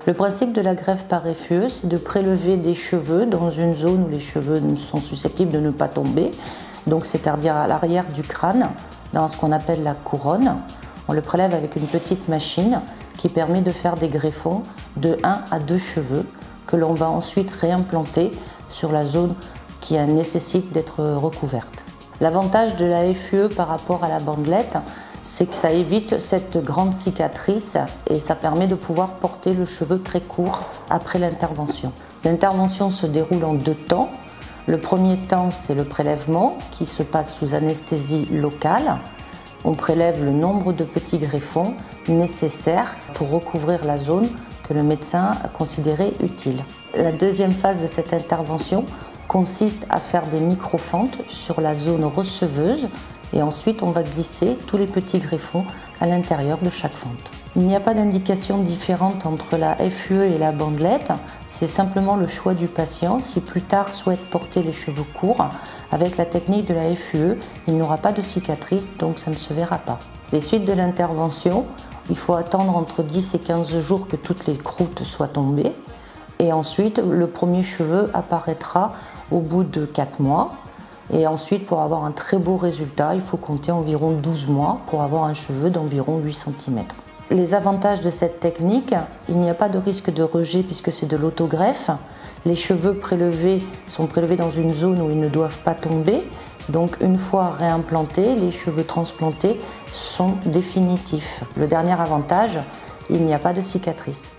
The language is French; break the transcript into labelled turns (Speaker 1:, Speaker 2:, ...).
Speaker 1: Le principe de la greffe par FUE, c'est de prélever des cheveux dans une zone où les cheveux sont susceptibles de ne pas tomber, donc c'est-à-dire à l'arrière du crâne, dans ce qu'on appelle la couronne. On le prélève avec une petite machine qui permet de faire des greffons de 1 à 2 cheveux que l'on va ensuite réimplanter sur la zone qui nécessite d'être recouverte. L'avantage de la FUE par rapport à la bandelette, c'est que ça évite cette grande cicatrice et ça permet de pouvoir porter le cheveu très court après l'intervention. L'intervention se déroule en 2 temps. Le premier temps, c'est le prélèvement qui se passe sous anesthésie locale. On prélève le nombre de petits greffons nécessaires pour recouvrir la zone que le médecin a considéré utile. La deuxième phase de cette intervention consiste à faire des microfentes sur la zone receveuse et ensuite on va glisser tous les petits greffons à l'intérieur de chaque fente. Il n'y a pas d'indication différente entre la FUE et la bandelette, c'est simplement le choix du patient. Si plus tard souhaite porter les cheveux courts, avec la technique de la FUE, il n'aura pas de cicatrice, donc ça ne se verra pas. Les suites de l'intervention, il faut attendre entre 10 et 15 jours que toutes les croûtes soient tombées. Et ensuite, le premier cheveu apparaîtra au bout de 4 mois. Et ensuite, pour avoir un très beau résultat, il faut compter environ 12 mois pour avoir un cheveu d'environ 8 cm. Les avantages de cette technique, il n'y a pas de risque de rejet puisque c'est de l'autogreffe. Les cheveux prélevés sont prélevés dans une zone où ils ne doivent pas tomber. Donc une fois réimplantés, les cheveux transplantés sont définitifs. Le dernier avantage, il n'y a pas de cicatrice.